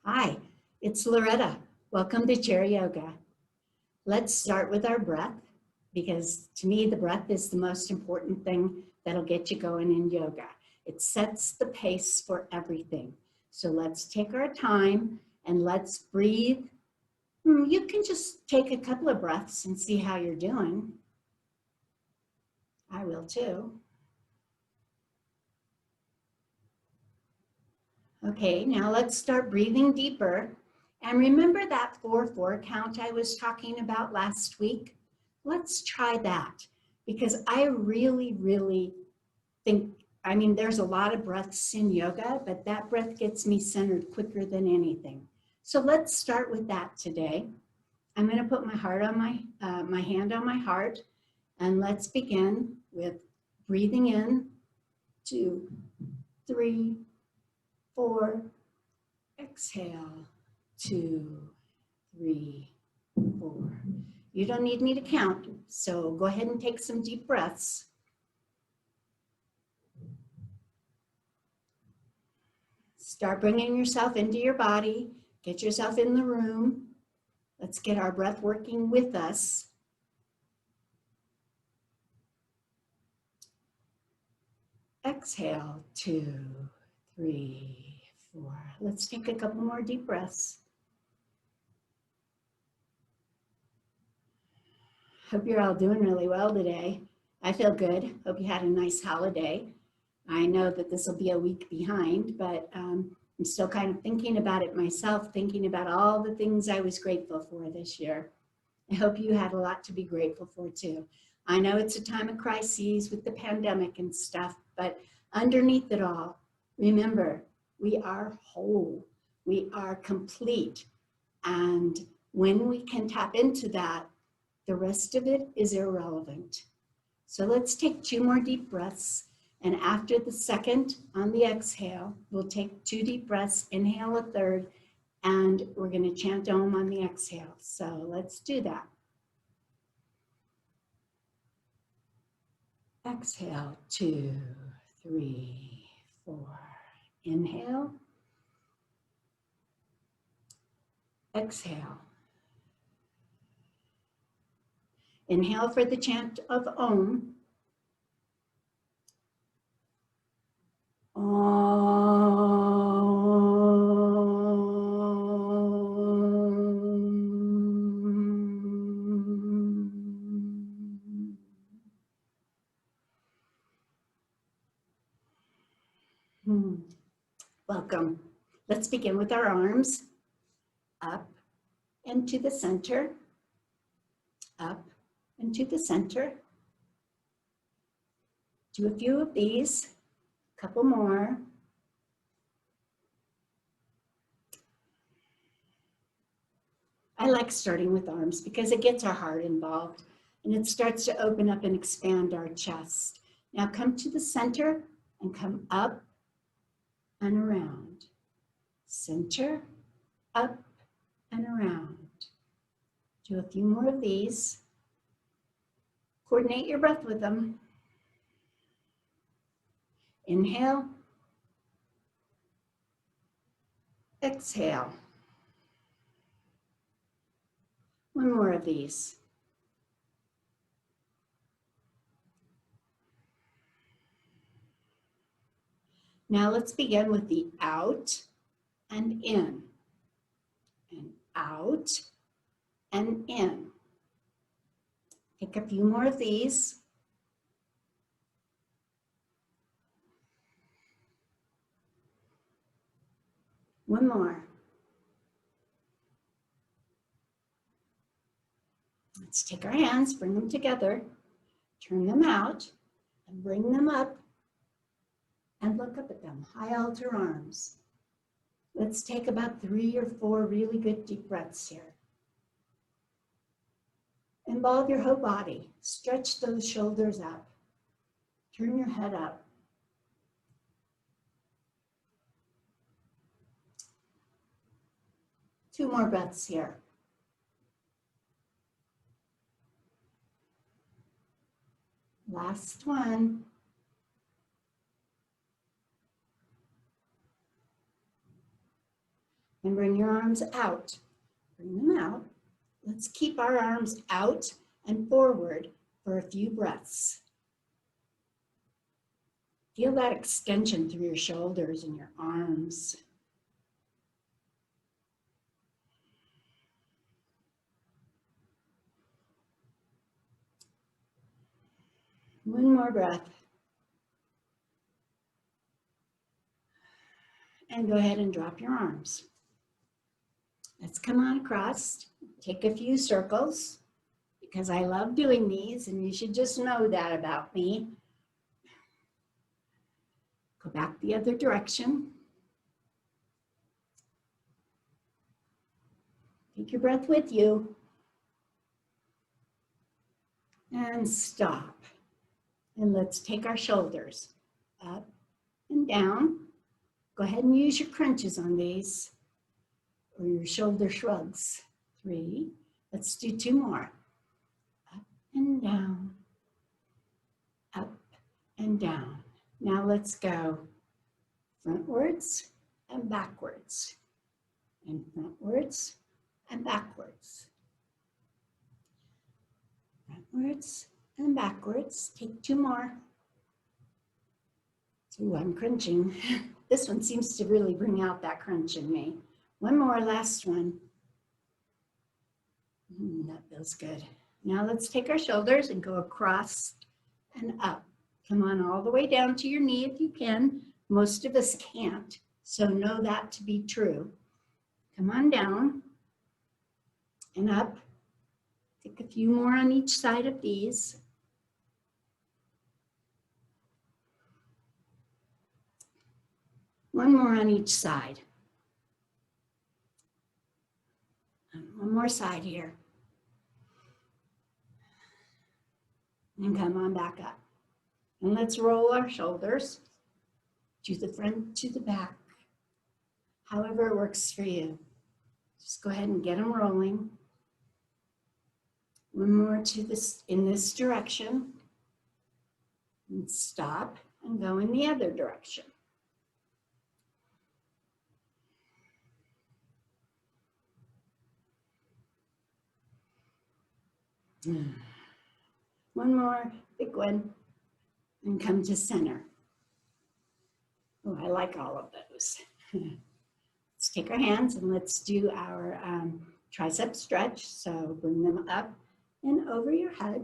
Hi, it's Loretta. Welcome to Chair Yoga. Let's start with our breath because to me, the breath is the most important thing that'll get you going in yoga. It sets the pace for everything. So let's take our time and let's breathe. You can just take a couple of breaths and see how you're doing. I will too. Okay, now let's start breathing deeper. And remember that 4-4 count I was talking about last week? Let's try that because I really think, there's a lot of breaths in yoga, but that breath gets me centered quicker than anything. So let's start with that today. I'm going to put my heart on my hand on my heart, and let's begin with breathing in, 2, 3, 4. Exhale, 2, 3, 4. You don't need me to count, so go ahead and take some deep breaths. Start bringing yourself into your body. Get yourself in the room. Let's get our breath working with us. Exhale, 2, 3, 4. Let's take a couple more deep breaths. Hope you're all doing really well today. I feel good. Hope you had a nice holiday. I know that this will be a week behind, but I'm still kind of thinking about it myself, thinking about all the things I was grateful for this year. I hope you had a lot to be grateful for too. I know it's a time of crises with the pandemic and stuff, but underneath it all, remember, we are whole, we are complete. And when we can tap into that, the rest of it is irrelevant. So let's take 2 more deep breaths. And after the second on the exhale, we'll take 2 deep breaths, inhale a third, and we're going to chant Om on the exhale. So let's do that. Exhale, 2, 3, 4. Inhale. Exhale. Inhale for the chant of Om. Welcome. Let's begin with our arms up and to the center, up and to the center. Do a few of these, a couple more. I like starting with arms because it gets our heart involved and it starts to open up and expand our chest. Now come to the center and come up and around. Center, up and around. Do a few more of these. Coordinate your breath with them. Inhale. Exhale. One more of these. Now let's begin with the out and in. And out and in. Take a few more of these. One more. Let's take our hands, bring them together, turn them out, and bring them up, and look up at them, high altar arms. Let's take about 3 or 4 really good deep breaths here. Involve your whole body. Stretch those shoulders up. Turn your head up. Two more breaths here. Last one. I'm and bring your arms out. Bring them out. Let's keep our arms out and forward for a few breaths. Feel that extension through your shoulders and your arms. One more breath. And go ahead and drop your arms. Let's come on across. Take a few circles because I love doing these and you should just know that about me. Go back the other direction. Take your breath with you. And stop. And let's take our shoulders up and down. Go ahead and use your crunches on these or your shoulder shrugs. 3. Let's do 2 more. Up and down. Up and down. Now let's go frontwards and backwards. And frontwards and backwards. Frontwards and backwards. Take 2 more. Ooh, I'm crunching. This one seems to really bring out that crunch in me. 1 more, last one. That feels good. Now let's take our shoulders and go across and up. Come on all the way down to your knee if you can. Most of us can't, so know that to be true. Come on down and up. Take a few more on each side of these. One more on each side. And one more side here. And come on back up. And let's roll our shoulders to the front, to the back. However it works for you. Just go ahead and get them rolling. One more to this, in this direction. And stop and go in the other direction. One more, big one, and come to center. Oh, I like all of those. Let's take our hands and let's do our tricep stretch. So bring them up and over your head,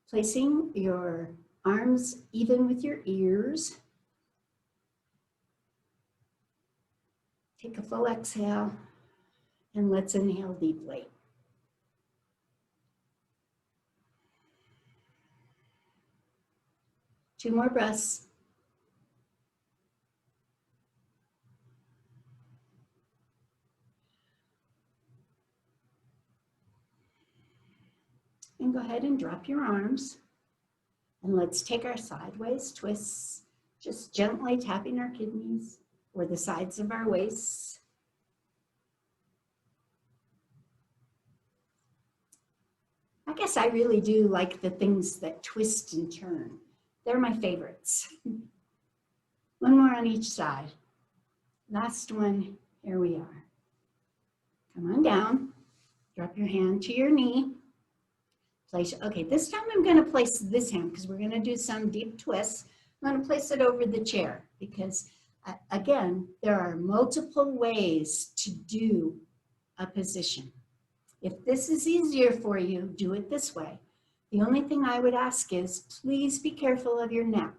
placing your arms even with your ears. Take a full exhale and let's inhale deeply. Two more breaths. And go ahead and drop your arms. And let's take our sideways twists, just gently tapping our kidneys or the sides of our waists. I guess I really do like the things that twist and turn. They're my favorites. One more on each side. Last one, here we are. Come on down, drop your hand to your knee. Place, okay, this time I'm gonna place this hand because we're gonna do some deep twists. I'm gonna place it over the chair because again, there are multiple ways to do a position. If this is easier for you, do it this way. The only thing I would ask is, please be careful of your neck.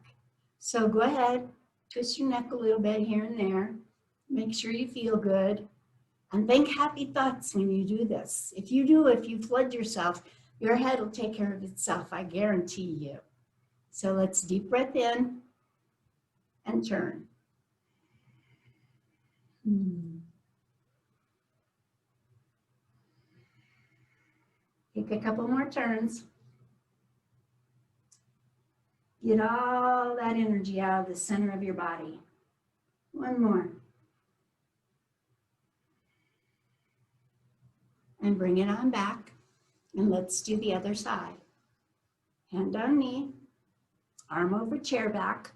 So go ahead, twist your neck a little bit here and there. Make sure you feel good. And think happy thoughts when you do this. If you do, if you flood yourself, your head will take care of itself, I guarantee you. So let's deep breath in and turn. Take a couple more turns. Get all that energy out of the center of your body. One more. And bring it on back. And let's do the other side. Hand on knee, arm over chair back,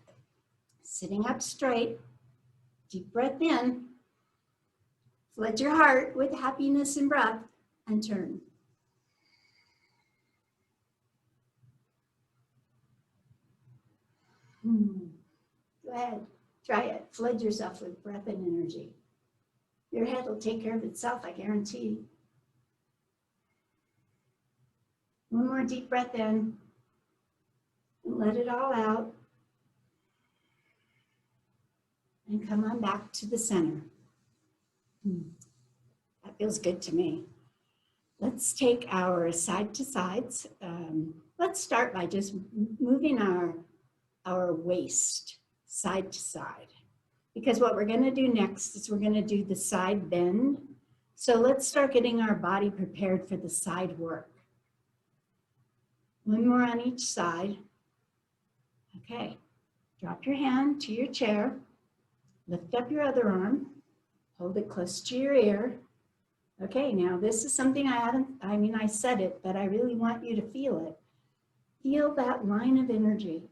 sitting up straight. Deep breath in Flood your heart with happiness and breath and turn. Go ahead, try it. Flood yourself with breath and energy. Your head will take care of itself, I guarantee. One more deep breath in and let it all out. And come on back to the center. That feels good to me. Let's take our side to sides. Let's start by just moving our waist side to side. Because what we're going to do next is we're going to do the side bend. So let's start getting our body prepared for the side work. One more on each side. Okay, drop your hand to your chair. Lift up your other arm. Hold it close to your ear. Okay, now this is something I said it, but I really want you to feel it. Feel that line of energy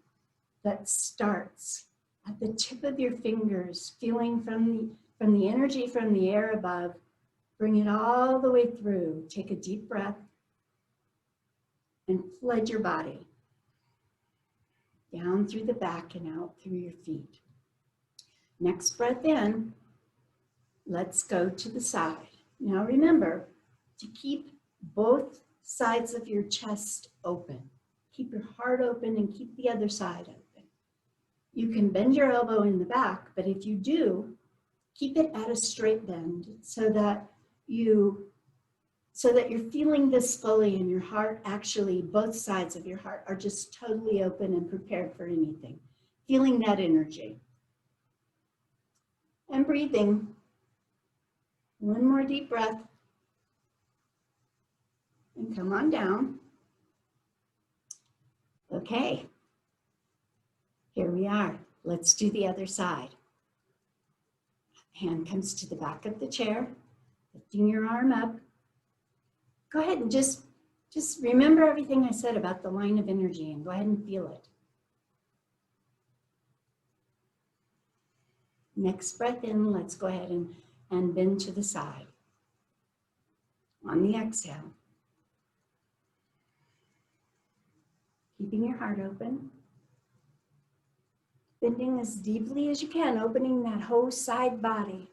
that starts at the tip of your fingers, feeling from the energy from the air above. Bring it all the way through. Take a deep breath and flood your body. Down through the back and out through your feet. Next breath in, let's go to the side. Now remember to keep both sides of your chest open. Keep your heart open and keep the other side open. You can bend your elbow in the back, but if you do, keep it at a straight bend so that you're feeling this fully and your heart actually, both sides of your heart are just totally open and prepared for anything. Feeling that energy. And breathing. One more deep breath. And come on down. Okay. Here we are. Let's do the other side. Hand comes to the back of the chair. Lifting your arm up. Go ahead and just remember everything I said about the line of energy and go ahead and feel it. Next breath in, let's go ahead and bend to the side. On the exhale. Keeping your heart open. Bending as deeply as you can, opening that whole side body.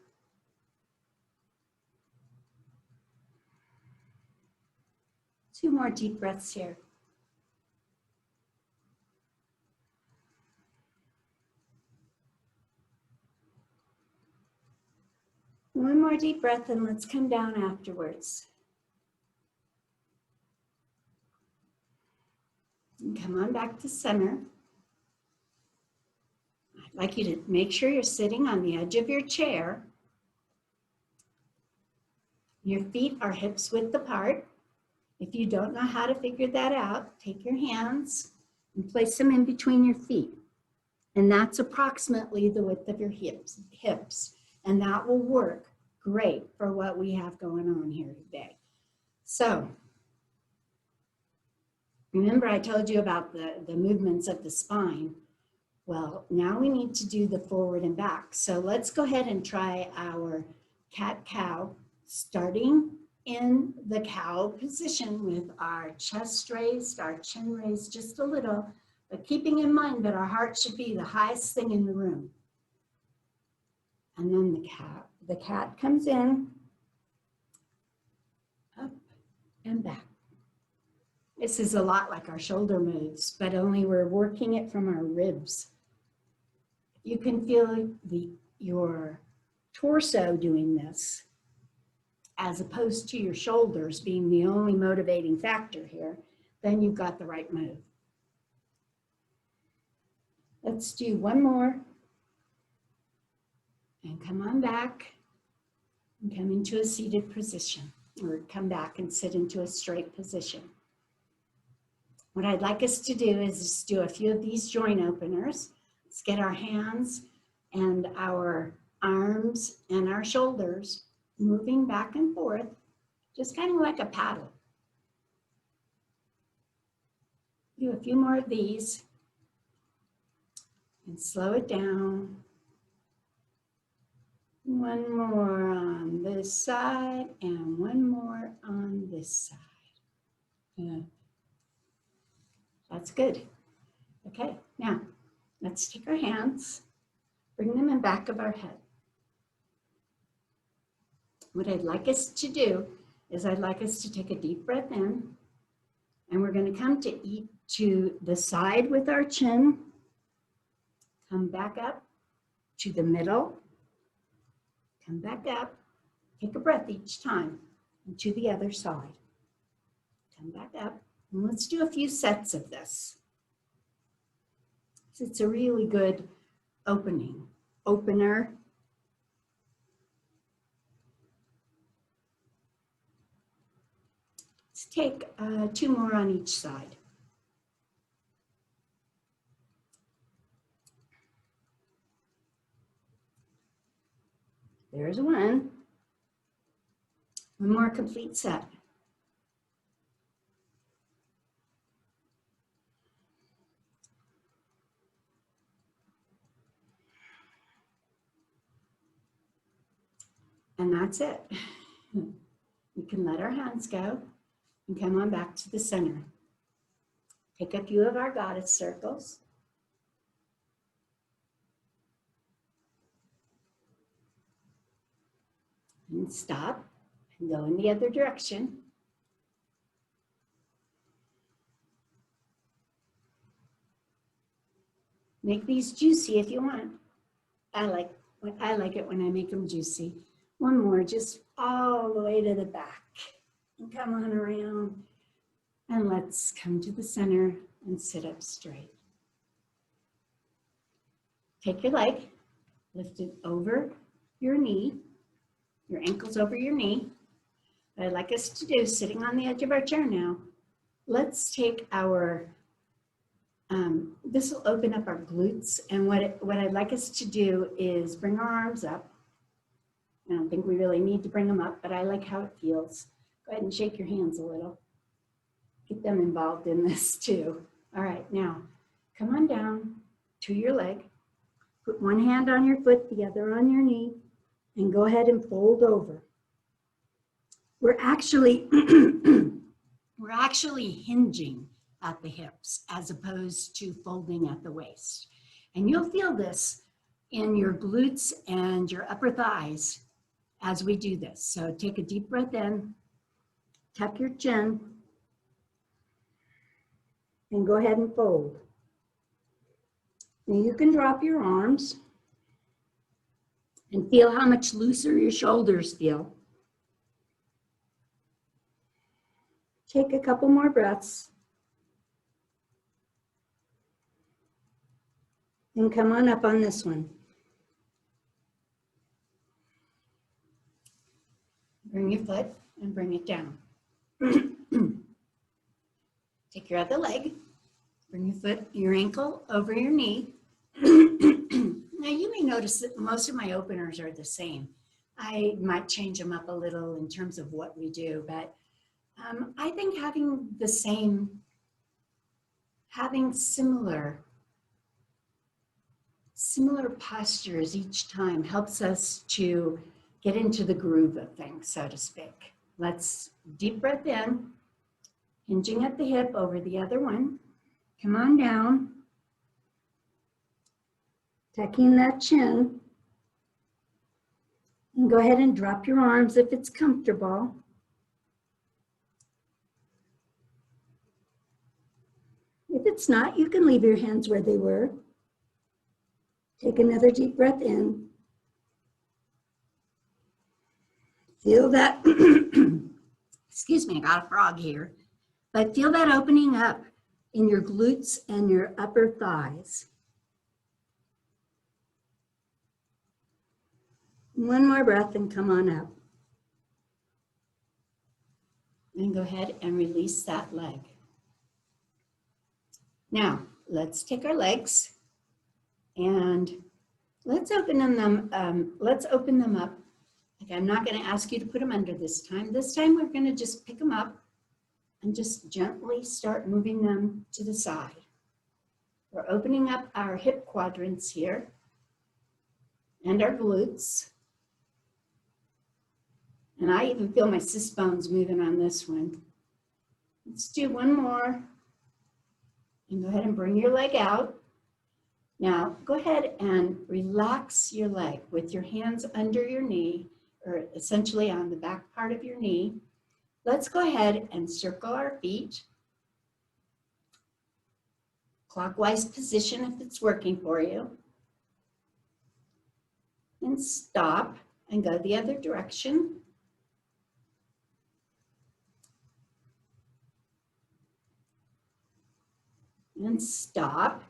Two more deep breaths here. One more deep breath and let's come down afterwards. And come on back to center. I'd like you to make sure you're sitting on the edge of your chair. Your feet are hips width apart. If you don't know how to figure that out, take your hands and place them in between your feet. And that's approximately the width of your hips. And that will work great for what we have going on here today. So, remember I told you about the movements of the spine. Well, now we need to do the forward and back. So let's go ahead and try our cat-cow, starting in the cow position with our chest raised, our chin raised just a little, but keeping in mind that our heart should be the highest thing in the room. And then the cat comes in, up and back. This is a lot like our shoulder moves, but only we're working it from our ribs. You can feel your torso doing this, as opposed to your shoulders being the only motivating factor here, then you've got the right move. Let's do one more. And come on back and come into a seated position, or come back and sit into a straight position. What I'd like us to do is just do a few of these joint openers. Let's get our hands and our arms and our shoulders moving back and forth, just kind of like a paddle. Do a few more of these and slow it down. One more on this side and one more on this side. Yeah. That's good. Okay, now let's take our hands, bring them in back of our head. What I'd like us to do is I'd like us to take a deep breath in, and we're going to come to the side with our chin, come back up to the middle, come back up, take a breath each time, and to the other side. Come back up, and let's do a few sets of this. It's a really good opener. Let's take 2 more on each side. There's one. One more complete set. And that's it. We can let our hands go and come on back to the center. Take a few of our goddess circles. And stop and go in the other direction. Make these juicy if you want. I like it when I make them juicy. One more, just all the way to the back. And come on around. And let's come to the center and sit up straight. Take your leg, lift it over your knee, your ankles over your knee. What I'd like us to do, sitting on the edge of our chair now, let's take our, this will open up our glutes. And what I'd like us to do is bring our arms up. I don't think we really need to bring them up, but I like how it feels. Go ahead and shake your hands a little. Get them involved in this too. All right, now come on down to your leg. Put one hand on your foot, the other on your knee, and go ahead and fold over. We're actually hinging at the hips as opposed to folding at the waist. And you'll feel this in your glutes and your upper thighs as we do this. So take a deep breath in, tuck your chin, and go ahead and fold. Now you can drop your arms and feel how much looser your shoulders feel. Take a couple more breaths. And come on up on this one. Bring your foot and bring it down. Take your other leg, bring your foot, your ankle over your knee. Now you may notice that most of my openers are the same. I might change them up a little in terms of what we do, but I think having similar postures each time helps us to get into the groove of things, so to speak. Let's deep breath in, hinging at the hip over the other one. Come on down, tucking that chin, and go ahead and drop your arms if it's comfortable. If it's not, you can leave your hands where they were. Take another deep breath in. Feel that, excuse me, I got a frog here. But feel that opening up in your glutes and your upper thighs. One more breath and come on up. And go ahead and release that leg. Now, let's take our legs and let's open them up. Okay, I'm not going to ask you to put them under this time. This time we're going to just pick them up and just gently start moving them to the side. We're opening up our hip quadrants here and our glutes. And I even feel my sis bones moving on this one. Let's do one more. And go ahead and bring your leg out. Now, go ahead and relax your leg with your hands under your knee, or essentially on the back part of your knee. Let's go ahead and circle our feet. Clockwise position if it's working for you. And stop and go the other direction. And stop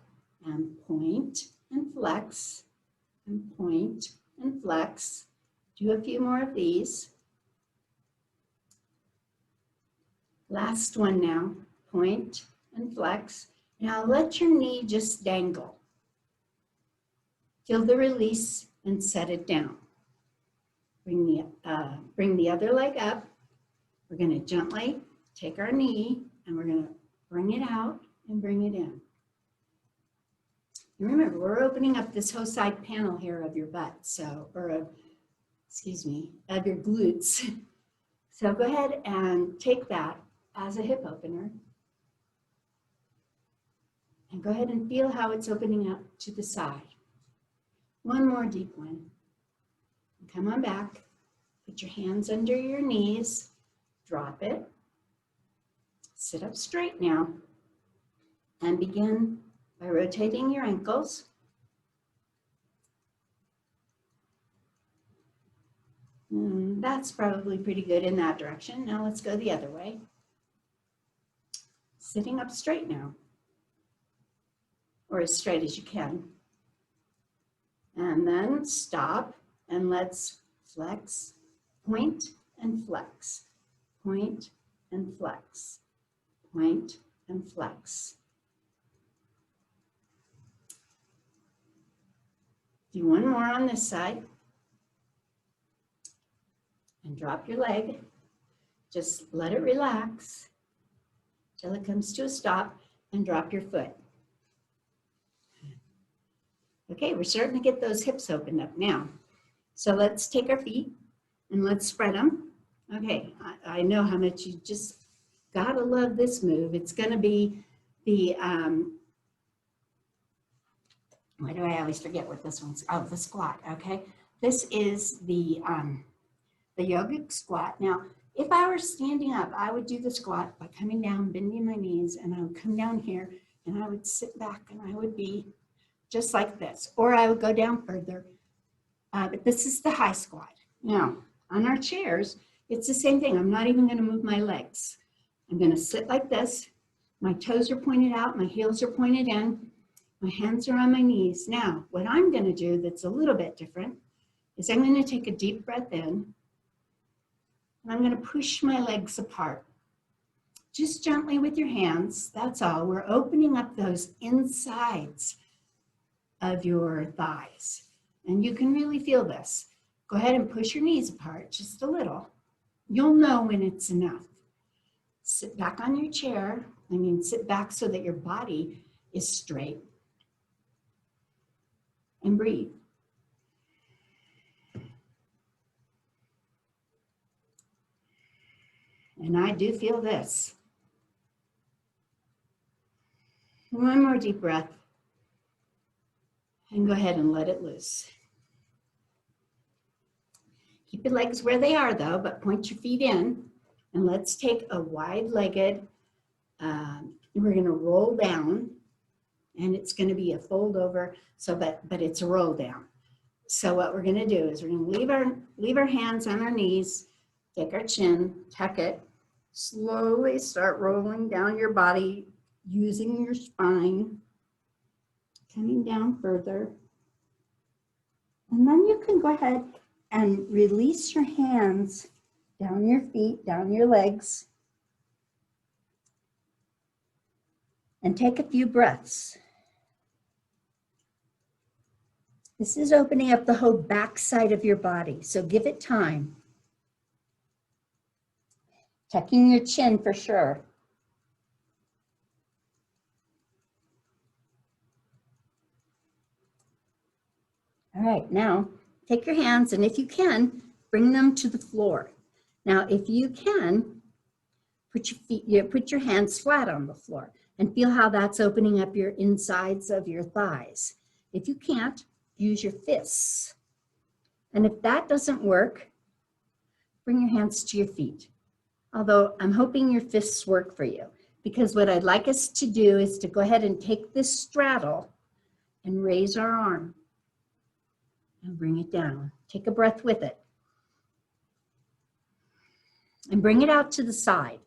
and point and flex and point and flex. Do a few more of these. Last one now, point and flex. Now let your knee just dangle. Feel the release and set it down. Bring the other leg up. We're going to gently take our knee and we're going to bring it out and bring it in. And remember, we're opening up this whole side panel here of your butt, of your glutes. So go ahead and take that as a hip opener. And go ahead and feel how it's opening up to the side. One more deep one. And come on back. Put your hands under your knees. Drop it. Sit up straight now. And begin by rotating your ankles. That's probably pretty good in that direction. Now let's go the other way. Sitting up straight now, or as straight as you can. And then stop and let's flex, point and flex, point and flex, point and flex. Do one more on this side. And drop your leg. Just let it relax till it comes to a stop and drop your foot. Okay, we're starting to get those hips opened up now. So let's take our feet and let's spread them. Okay, I know how much you just gotta love this move. It's gonna be the, why do I always forget what this one's, oh, the squat, okay? This is the yogic squat. Now, if I were standing up, I would do the squat by coming down, bending my knees, and I would come down here and I would sit back and I would be just like this, or I would go down further. But this is the high squat. Now, on our chairs, it's the same thing. I'm not even gonna move my legs. I'm gonna sit like this. My toes are pointed out, my heels are pointed in, my hands are on my knees. Now, what I'm gonna do that's a little bit different is I'm gonna take a deep breath in, and I'm going to push my legs apart. Just gently with your hands, that's all. We're opening up those insides of your thighs. And you can really feel this. Go ahead and push your knees apart just a little. You'll know when it's enough. Sit back on your chair. Sit back so that your body is straight. And breathe. And I do feel this. One more deep breath. And go ahead and let it loose. Keep your legs where they are though, but point your feet in. And let's take a wide-legged, we're gonna roll down, and it's gonna be a fold over, but it's a roll down. So what we're gonna do is we're gonna leave our hands on our knees, take our chin, tuck it, slowly start rolling down your body using your spine, coming down further. And then you can go ahead and release your hands down your feet, down your legs, and take a few breaths. This is opening up the whole back side of your body, so give it time. Tucking your chin for sure. All right, now take your hands, and if you can, bring them to the floor. Now, if you can, put your hands flat on the floor and feel how that's opening up your insides of your thighs. If you can't, use your fists. And if that doesn't work, bring your hands to your feet. Although I'm hoping your fists work for you, because what I'd like us to do is to go ahead and take this straddle and raise our arm and bring it down. Take a breath with it. And bring it out to the side.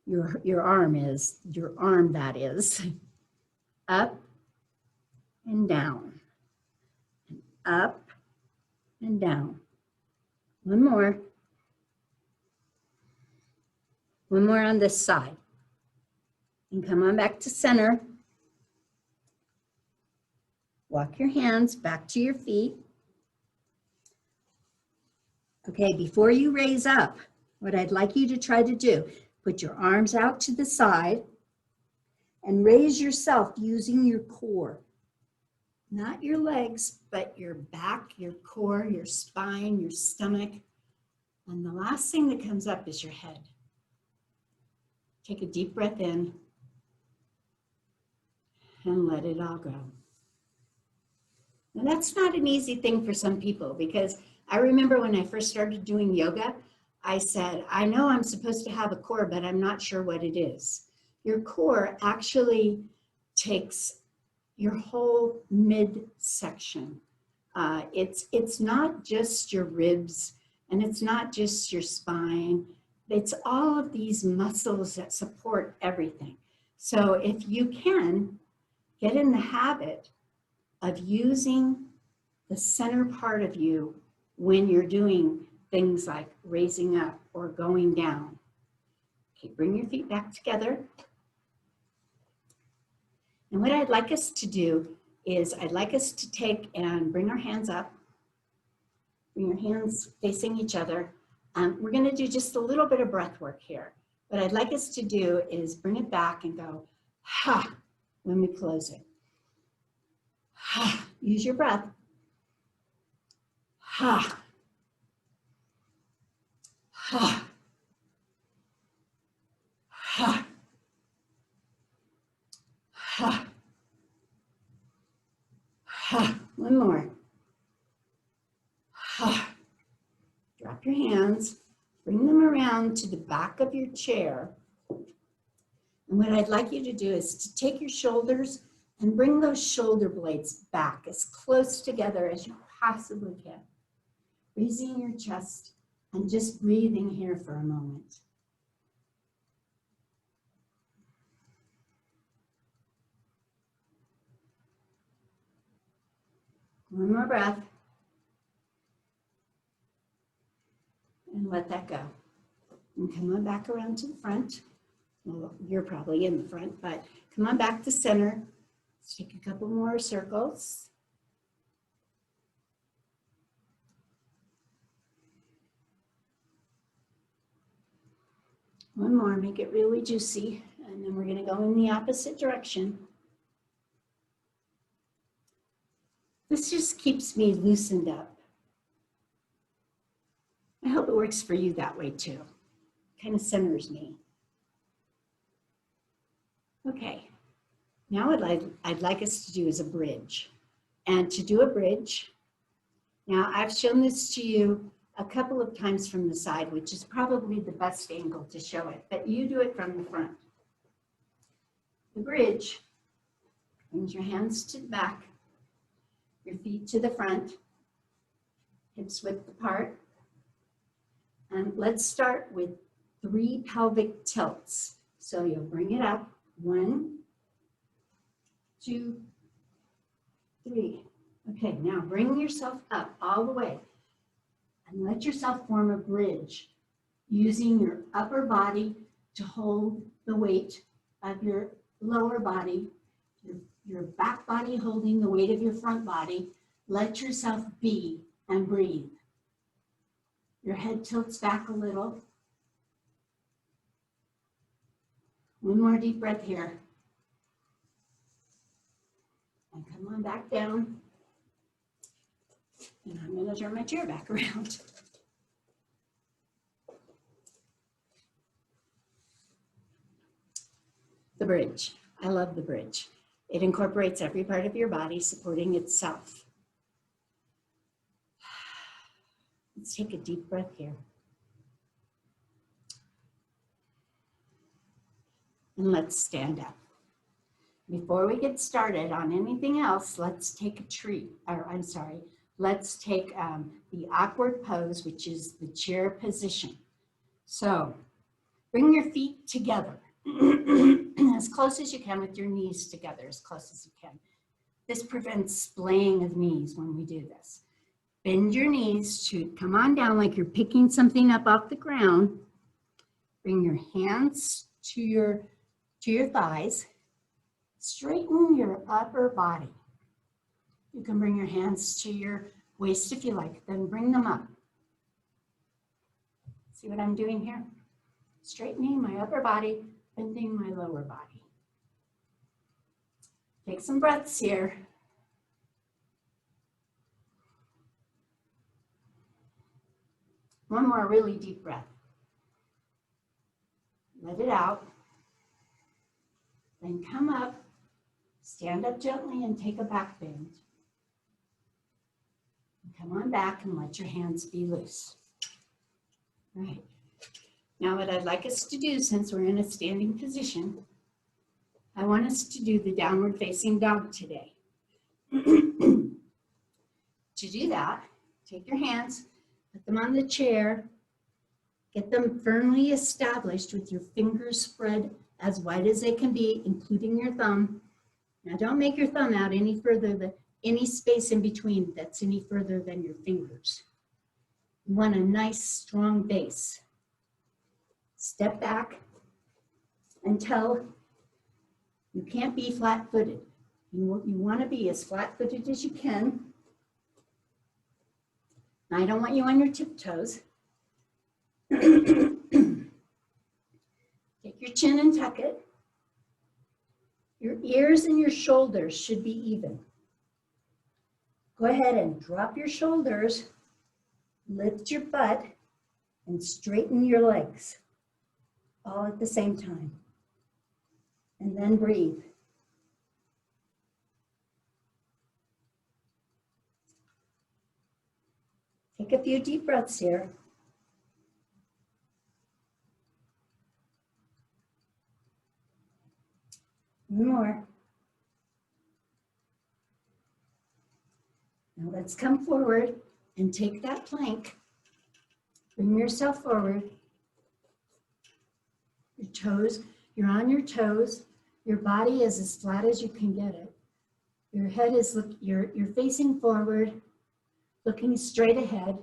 Your arm that is. Up and down. And up and down. One more. One more on this side. And come on back to center. Walk your hands back to your feet. Okay, before you raise up, what I'd like you to try to do, put your arms out to the side and raise yourself using your core. Not your legs, but your back, your core, your spine, your stomach. And the last thing that comes up is your head. Take a deep breath in and let it all go. Now that's not an easy thing for some people, because I remember when I first started doing yoga, I said, I know I'm supposed to have a core, but I'm not sure what it is. Your core actually takes your whole midsection. It's not just your ribs, and it's not just your spine. It's all of these muscles that support everything. So if you can, get in the habit of using the center part of you when you're doing things like raising up or going down. Okay, bring your feet back together. And what I'd like us to do is I'd like us to take and bring our hands up. Bring your hands facing each other. We're going to do just a little bit of breath work here. What I'd like us to do is bring it back and go, ha, when we close it. Ha, use your breath. Ha. Ha. Ha. Ha. Ha. One more. Ha. Drop your hands, bring them around to the back of your chair. And what I'd like you to do is to take your shoulders and bring those shoulder blades back as close together as you possibly can. Raising your chest and just breathing here for a moment. One more breath. And let that go. And come on back around to the front. Well, you're probably in the front, but come on back to center. Let's take a couple more circles. One more, make it really juicy, and then we're going to go in the opposite direction. This just keeps me loosened up. I hope it works for you that way too. Kind of centers me. Okay, now what I'd like us to do is a bridge. And to do a bridge, now I've shown this to you a couple of times from the side, which is probably the best angle to show it, but you do it from the front. The bridge, brings your hands to the back, your feet to the front, hips width apart. And let's start with 3 pelvic tilts. So you'll bring it up, 1, 2, 3. Okay, now bring yourself up all the way and let yourself form a bridge using your upper body to hold the weight of your lower body, your back body holding the weight of your front body. Let yourself be and breathe. Your head tilts back a little. One more deep breath here. And come on back down. And I'm going to turn my chair back around. The bridge. I love the bridge. It incorporates every part of your body, supporting itself. Let's take a deep breath here. And let's stand up. Before we get started on anything else, let's take let's take the awkward pose, which is the chair position. So bring your feet together as close as you can with your knees together, as close as you can. This prevents splaying of knees when we do this. Bend your knees to come on down like you're picking something up off the ground. Bring your hands to your thighs. Straighten your upper body. You can bring your hands to your waist if you like, then bring them up. See what I'm doing here? Straightening my upper body, bending my lower body. Take some breaths here. One more really deep breath. Let it out. Then come up, stand up gently and take a back bend. Come on back and let your hands be loose. All right. Now what I'd like us to do, since we're in a standing position, I want us to do the downward facing dog today. To do that, take your hands, put them on the chair, get them firmly established with your fingers spread as wide as they can be, including your thumb. Now don't make your thumb out any further than any space in between that's any further than your fingers. You want a nice strong base. Step back until you can't be flat-footed. You want to be as flat-footed as you can. I don't want you on your tiptoes. Take your chin and tuck it. Your ears and your shoulders should be even. Go ahead and drop your shoulders, lift your butt, and straighten your legs, all at the same time. And then breathe. Take a few deep breaths here. One more. Now let's come forward and take that plank. Bring yourself forward. Your toes, you're on your toes. Your body is as flat as you can get it. Your head is, you're facing forward, looking straight ahead.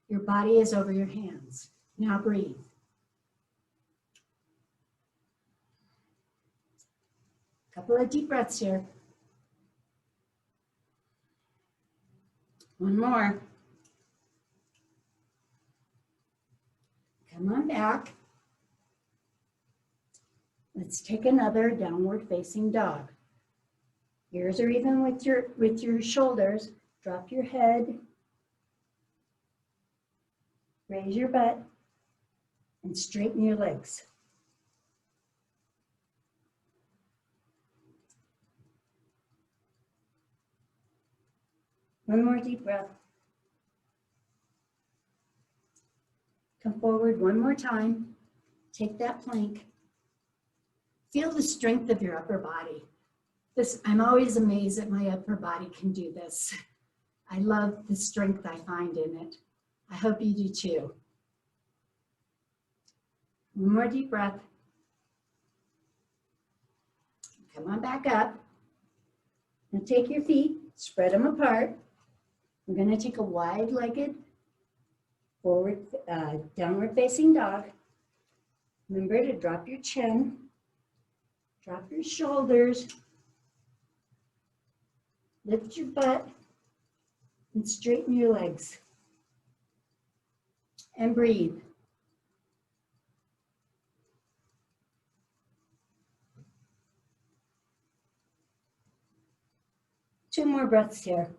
Your body is over your hands. Now breathe. Couple of deep breaths here. One more. Come on back. Let's take another downward facing dog. Ears are even with your shoulders. Drop your head. Raise your butt and straighten your legs. One more deep breath. Come forward one more time. Take that plank. Feel the strength of your upper body. I'm always amazed that my upper body can do this. I love the strength I find in it. I hope you do too. One more deep breath. Come on back up. Now take your feet, spread them apart. We're going to take a wide-legged forward, downward facing dog. Remember to drop your chin, drop your shoulders, lift your butt, and straighten your legs. And breathe. Two more breaths here.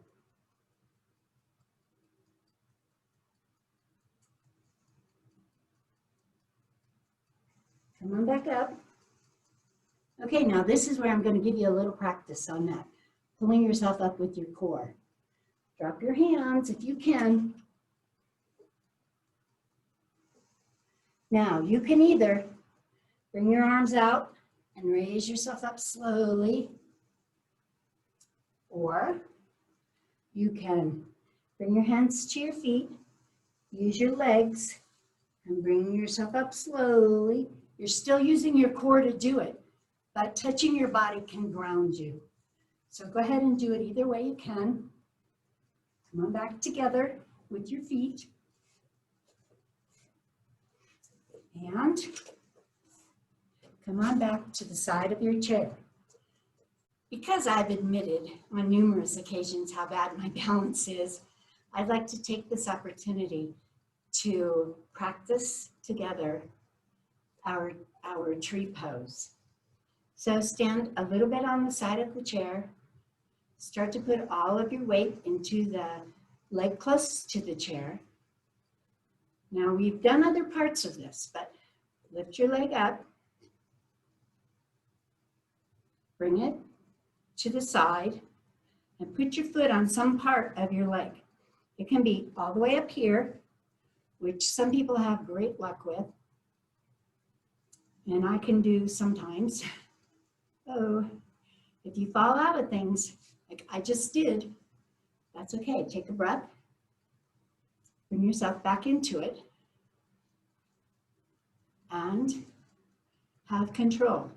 Come on back up. Okay, now this is where I'm going to give you a little practice on that. Pulling yourself up with your core. Drop your hands if you can. Now, you can either bring your arms out and raise yourself up slowly, or you can bring your hands to your feet, use your legs, and bring yourself up slowly. You're still using your core to do it, but touching your body can ground you. So go ahead and do it either way you can. Come on back together with your feet. And come on back to the side of your chair. Because I've admitted on numerous occasions how bad my balance is, I'd like to take this opportunity to practice together our tree pose. So stand a little bit on the side of the chair. Start to put all of your weight into the leg closest to the chair. Now we've done other parts of this, but lift your leg up. Bring it to the side and put your foot on some part of your leg. It can be all the way up here, which some people have great luck with, and I can do sometimes. Oh, if you fall out of things, like I just did, that's okay. Take a breath, bring yourself back into it, and have control.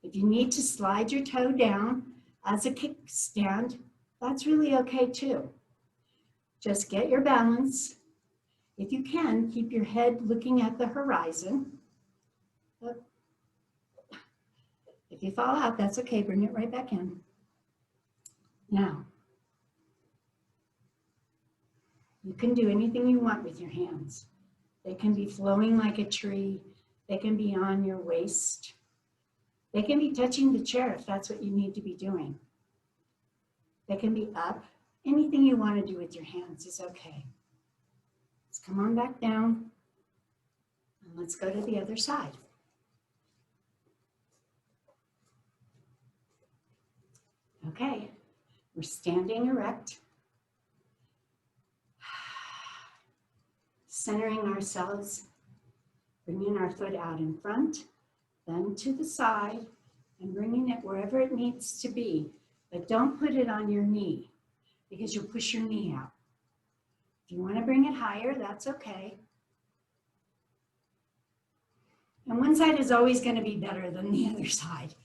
If you need to slide your toe down as a kickstand, that's really okay too. Just get your balance. If you can, keep your head looking at the horizon. If you fall out, that's okay. Bring it right back in. Now, you can do anything you want with your hands. They can be flowing like a tree. They can be on your waist. They can be touching the chair if that's what you need to be doing. They can be up. Anything you want to do with your hands is okay. Let's come on back down and let's go to the other side. Okay, we're standing erect, centering ourselves, bringing our foot out in front, then to the side, and bringing it wherever it needs to be. But don't put it on your knee because you'll push your knee out. If you want to bring it higher, that's okay. And one side is always going to be better than the other side.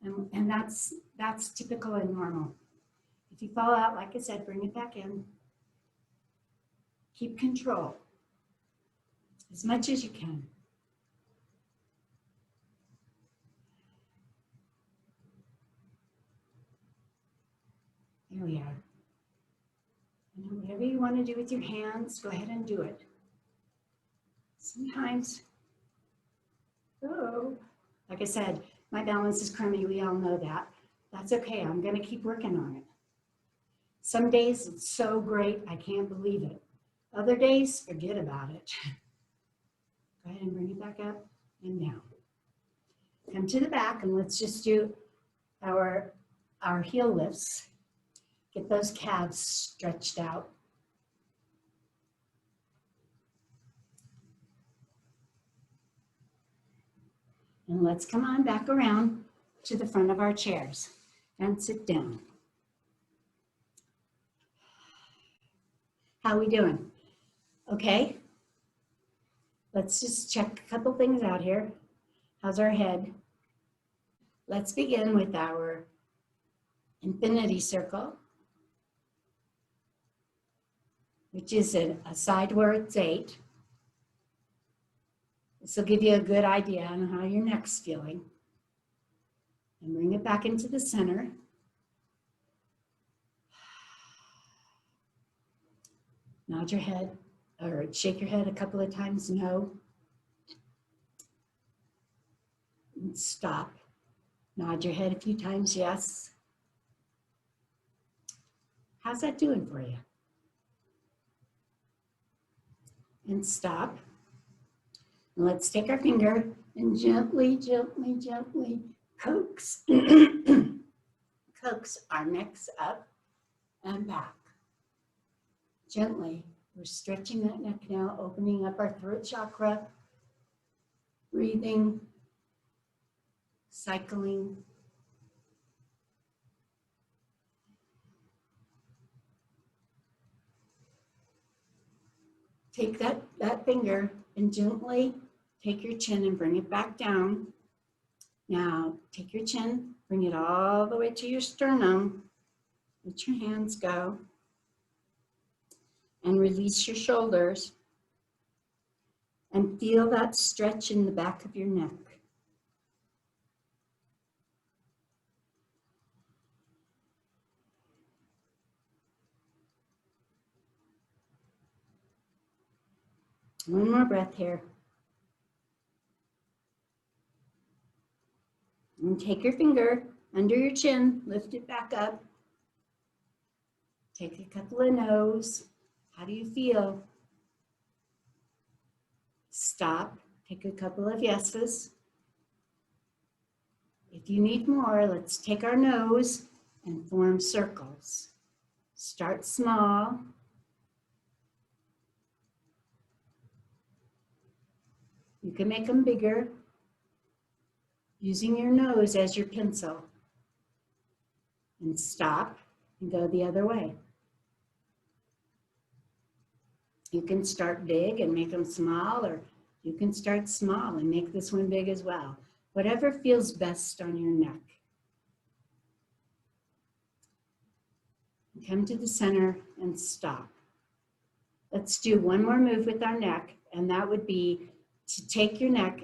And that's typical and normal. If you fall out, like I said, bring it back in. Keep control as much as you can. There we are. And whatever you want to do with your hands, go ahead and do it. Sometimes, oh, like I said, my balance is crummy. We all know that. That's okay. I'm going to keep working on it. Some days it's so great, I can't believe it. Other days, forget about it. Go ahead and bring it back up and down. Come to the back and let's just do our heel lifts. Get those calves stretched out. And let's come on back around to the front of our chairs and sit down. How are we doing? Okay. Let's just check a couple things out here. How's our head? Let's begin with our infinity circle, which is a side where it's 8. This will give you a good idea on how your neck's feeling. And bring it back into the center. Nod your head, or shake your head a couple of times, no. And stop. Nod your head a few times, yes. How's that doing for you? And stop. And let's take our finger and gently, gently, gently coax, coax our necks up and back. Gently, we're stretching that neck now, opening up our throat chakra, breathing, cycling. Take that finger and gently take your chin and bring it back down. Now, take your chin, bring it all the way to your sternum. Let your hands go. And release your shoulders. And feel that stretch in the back of your neck. One more breath here. And take your finger under your chin, lift it back up. Take a couple of no's. How do you feel? Stop. Take a couple of yeses. If you need more, let's take our nose and form circles. Start small. You can make them bigger using your nose as your pencil. And stop and go the other way. You can start big and make them small, or you can start small and make this one big as well. Whatever feels best on your neck. Come to the center and stop. Let's do one more move with our neck, and that would be to take your neck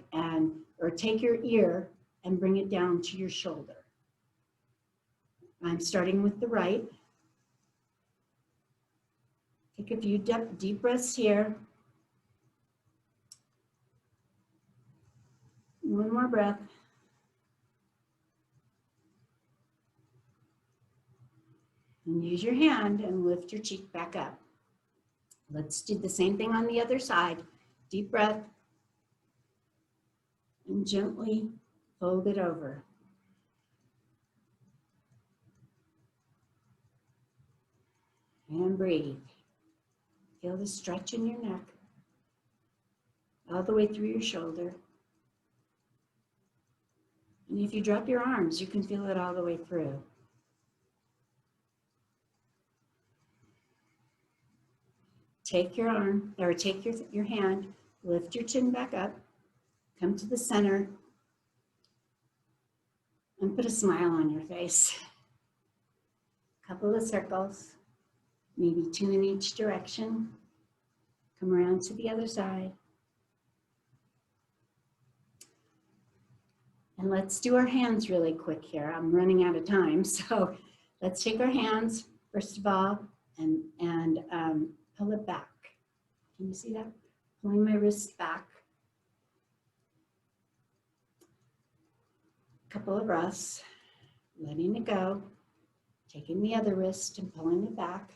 or take your ear and bring it down to your shoulder. I'm starting with the right. Take a few deep breaths here. One more breath. And use your hand and lift your cheek back up. Let's do the same thing on the other side. Deep breath. And gently fold it over. And breathe. Feel the stretch in your neck, all the way through your shoulder. And if you drop your arms, you can feel it all the way through. Take your arm, or take your hand, lift your chin back up, come to the center, and put a smile on your face. A couple of circles. Maybe 2 in each direction. Come around to the other side. And let's do our hands really quick here. I'm running out of time. So let's take our hands, first of all, and pull it back. Can you see that? Pulling my wrist back. A couple of breaths, letting it go. Taking the other wrist and pulling it back.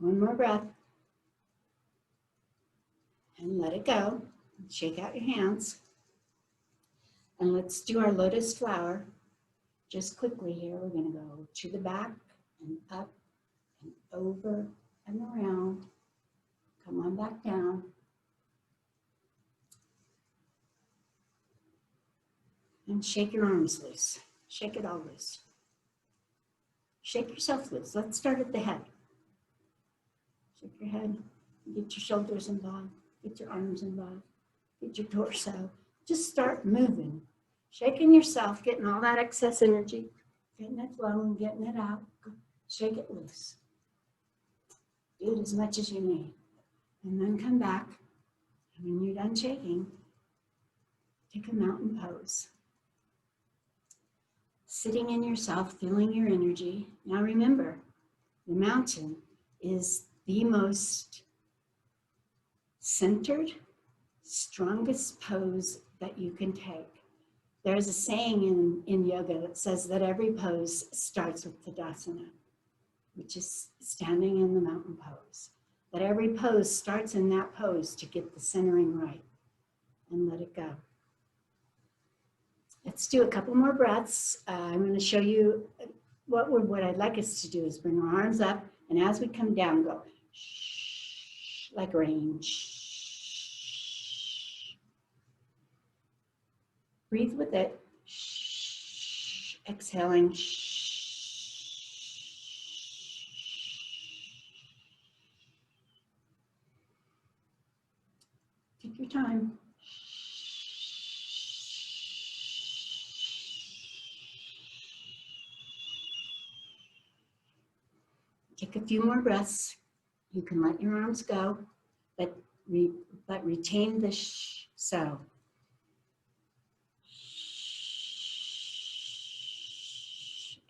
One more breath. And let it go. Shake out your hands. And let's do our Lotus Flower. Just quickly here, we're going to go to the back and up and over and around. Come on back down. And shake your arms loose. Shake it all loose. Shake yourself loose. Let's start at the head. Shake your head, get your shoulders involved, get your arms involved, get your torso. Just start moving, shaking yourself, getting all that excess energy, getting it flowing, getting it out. Shake it loose. Do it as much as you need. And then come back. And when you're done shaking, take a mountain pose. Sitting in yourself, feeling your energy. Now remember, the mountain is the most centered, strongest pose that you can take. There's a saying in yoga that says that every pose starts with Tadasana, which is standing in the mountain pose. That every pose starts in that pose to get the centering right. And let it go. Let's do a couple more breaths. I'm going to show you what I'd like us to do is bring our arms up, and as we come down, go shh, like rain. Shh. Breathe with it. Shh. Exhaling. Shh. Take your time. Take a few more breaths. You can let your arms go, but retain the shh. So.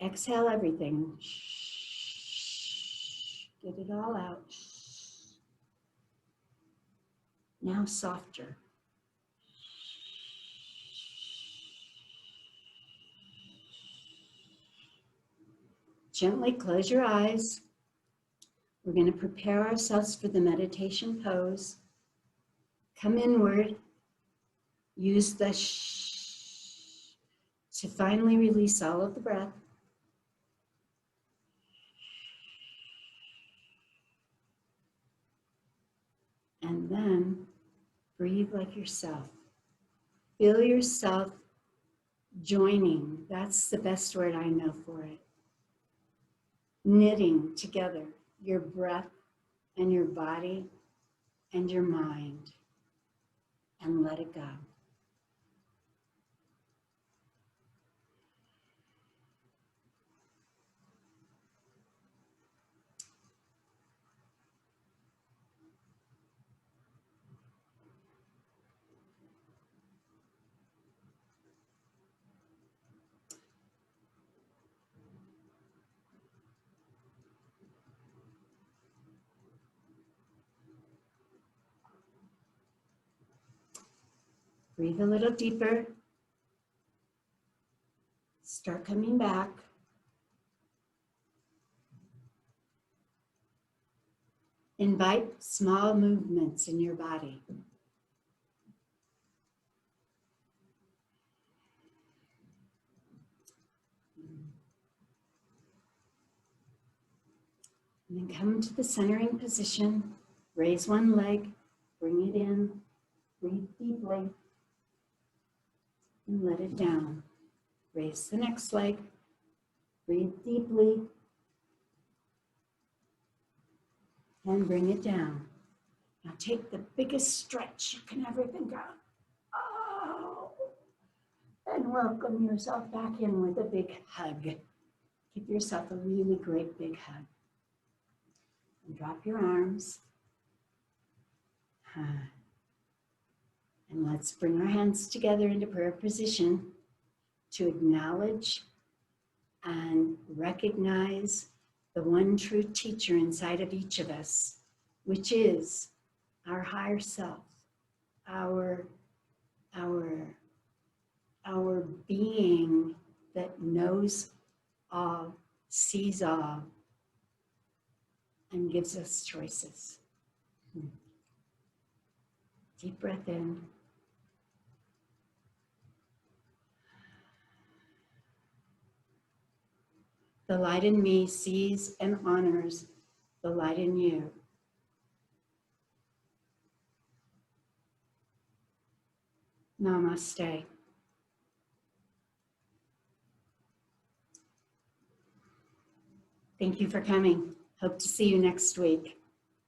Exhale everything. Get it all out. Now softer. Gently close your eyes. We're going to prepare ourselves for the meditation pose. Come inward. Use the shh to finally release all of the breath. And then breathe like yourself. Feel yourself joining. That's the best word I know for it. Knitting together your breath and your body and your mind. And let it go. Breathe a little deeper. Start coming back. Invite small movements in your body. And then come to the centering position. Raise one leg, bring it in, breathe deeply, and let it down. Raise the next leg, breathe deeply, and bring it down. Now take the biggest stretch you can ever think of. Oh, and welcome yourself back in with a big hug. Give yourself a really great big hug. And drop your arms. And let's bring our hands together into prayer position to acknowledge and recognize the one true teacher inside of each of us, which is our higher self, our being that knows all, sees all, and gives us choices. Deep breath in. The light in me sees and honors the light in you. Namaste. Thank you for coming. Hope to see you next week.